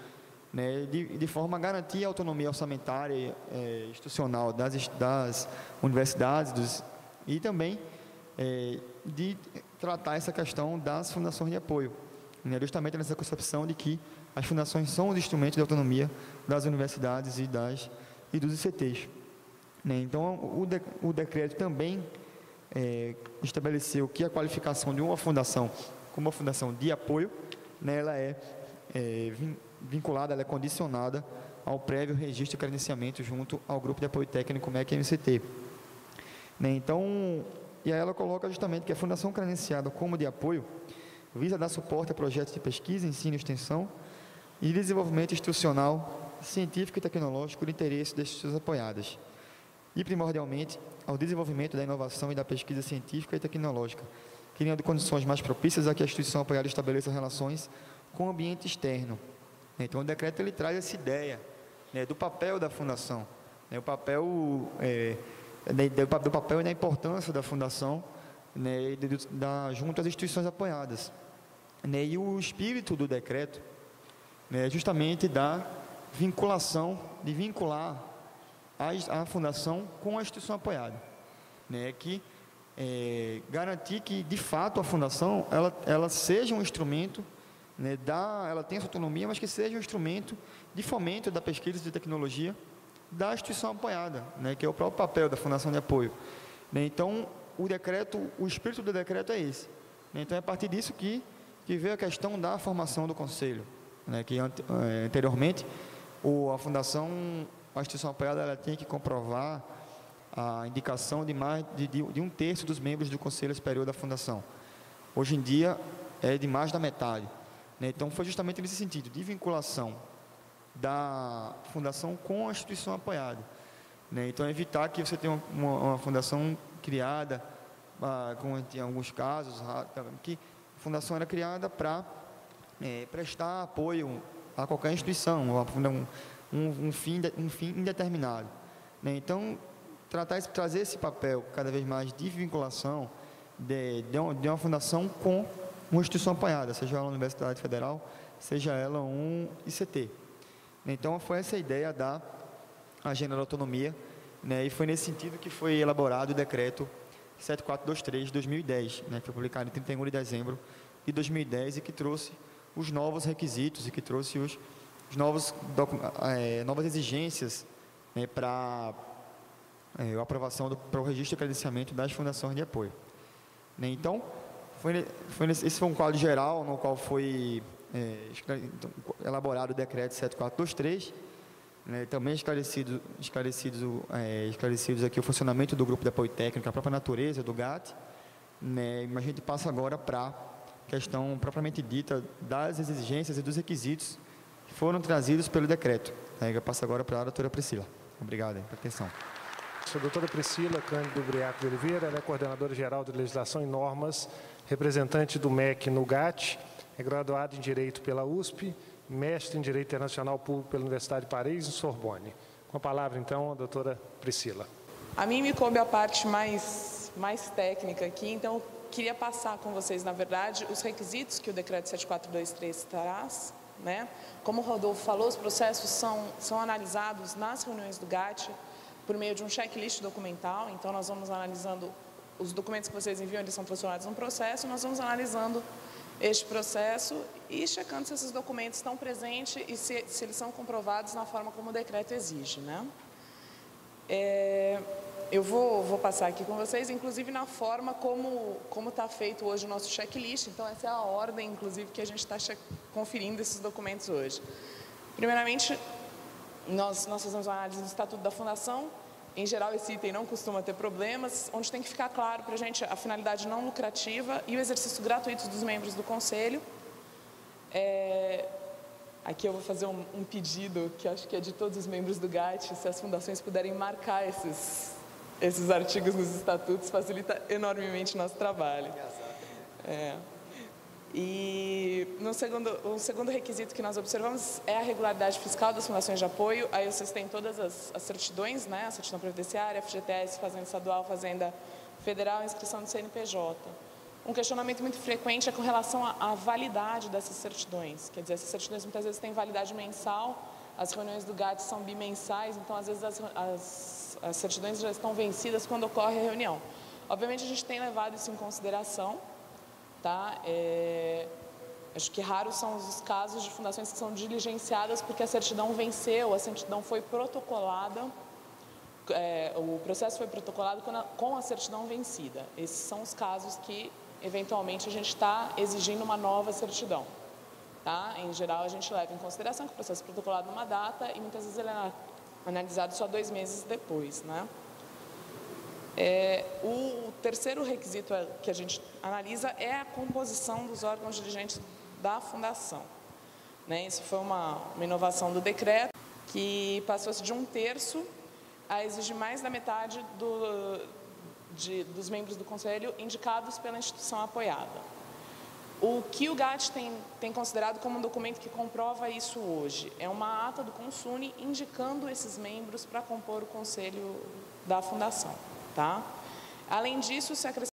né, de forma a garantir a autonomia orçamentária institucional das universidades e também de tratar essa questão das fundações de apoio, né, justamente nessa concepção de que as fundações são os instrumentos de autonomia das universidades e dos ICTs. Né. Então, o decreto também estabeleceu que a qualificação de uma fundação como uma fundação de apoio, né, ela é vinculada, ela é condicionada ao prévio registro e credenciamento junto ao grupo de apoio técnico MEC-MCT. Né, então, e aí ela coloca justamente que a fundação credenciada como de apoio visa dar suporte a projetos de pesquisa, ensino e extensão e desenvolvimento institucional, científico e tecnológico de interesse das instituições apoiadas, e primordialmente ao desenvolvimento da inovação e da pesquisa científica e tecnológica, criando condições mais propícias a que a instituição apoiada estabeleça relações com o ambiente externo. Então, o decreto ele traz essa ideia, né, do papel da fundação, né, do papel e da importância da fundação, né, junto às instituições apoiadas. Né, e o espírito do decreto, né, é justamente da vinculação, de vincular a fundação com a instituição apoiada, né, que garantir que, de fato, a fundação ela seja um instrumento, né, ela tenha sua autonomia, mas que seja um instrumento de fomento da pesquisa de tecnologia da instituição apoiada, né, que é o próprio papel da fundação de apoio. Né, então, o espírito do decreto é esse. Né, então, é a partir disso que veio a questão da formação do conselho, né, que anteriormente a instituição apoiada ela tinha que comprovar a indicação de mais de 1/3 dos membros do Conselho Superior da Fundação. Hoje em dia, é de mais da metade. Né? Então, foi justamente nesse sentido, de vinculação da Fundação com a instituição apoiada. Né? Então, evitar que você tenha uma fundação criada, como em alguns casos, que a fundação era criada para prestar apoio a qualquer instituição, um fim indeterminado. Né? Então, trazer esse papel cada vez mais de vinculação de uma fundação com uma instituição apoiada, seja ela uma universidade federal, seja ela um ICT. Então, foi essa a ideia da Agenda da Autonomia, né, e foi nesse sentido que foi elaborado o decreto 7423 de 2010, né, que foi publicado em 31 de dezembro de 2010 e que trouxe os novos requisitos e que trouxe novas exigências, né, para a aprovação para o registro e credenciamento das fundações de apoio. Né, então, esse foi um quadro geral no qual foi elaborado o decreto 7423, né, também esclarecidos aqui o funcionamento do grupo de apoio técnico, a própria natureza do GAT, né, mas a gente passa agora para a questão propriamente dita das exigências e dos requisitos que foram trazidos pelo decreto. Eu passo agora para a doutora Priscila. Obrigado pela atenção. A doutora Priscila Cândido Briaco de Oliveira, ela é coordenadora geral de legislação e normas, representante do MEC no GAT, é graduada em Direito pela USP, mestre em Direito Internacional Público pela Universidade de Paris e Sorbonne. Com a palavra, então, a doutora Priscila. A mim me coube a parte mais técnica aqui, então eu queria passar com vocês, na verdade, os requisitos que o decreto 7423 traz, né? Como o Rodolfo falou, os processos são analisados nas reuniões do GAT por meio de um checklist documental. Então, nós vamos analisando os documentos que vocês enviam, eles são transformados num processo, nós vamos analisando este processo e checando se esses documentos estão presentes e se eles são comprovados na forma como o decreto exige, né? Eu vou passar aqui com vocês, inclusive na forma como está feito hoje o nosso checklist. Então, essa é a ordem, inclusive, que a gente está conferindo esses documentos hoje. Primeiramente, nós fazemos uma análise do Estatuto da Fundação. Em geral, esse item não costuma ter problemas, onde tem que ficar claro para a gente a finalidade não lucrativa e o exercício gratuito dos membros do Conselho. Aqui eu vou fazer um pedido, que acho que é de todos os membros do GAT, se as fundações puderem marcar esses artigos nos estatutos, facilita enormemente o nosso trabalho. E o segundo requisito que nós observamos é a regularidade fiscal das fundações de apoio. Aí vocês têm todas as certidões, né? A certidão previdenciária, FGTS, Fazenda Estadual, Fazenda Federal, inscrição do CNPJ. Um questionamento muito frequente é com relação à validade dessas certidões. Quer dizer, essas certidões muitas vezes têm validade mensal, as reuniões do GAT são bimensais, então às vezes as certidões já estão vencidas quando ocorre a reunião. Obviamente a gente tem levado isso em consideração, tá? Acho que raros são os casos de fundações que são diligenciadas porque a certidão venceu, a certidão foi protocolada, o processo foi protocolado com a certidão vencida. Esses são os casos que, eventualmente, a gente está exigindo uma nova certidão. Tá? Em geral, a gente leva em consideração que o processo é protocolado numa data e muitas vezes ele é analisado só 2 meses depois, né? O terceiro requisito que a gente analisa é a composição dos órgãos dirigentes da Fundação, né? Isso foi uma inovação do decreto, que passou-se de 1/3 a exigir mais da metade dos membros do Conselho indicados pela instituição apoiada. O que o GAT tem considerado como um documento que comprova isso hoje é uma ata do Consune indicando esses membros para compor o Conselho da Fundação. Tá? Além disso, se acrescenta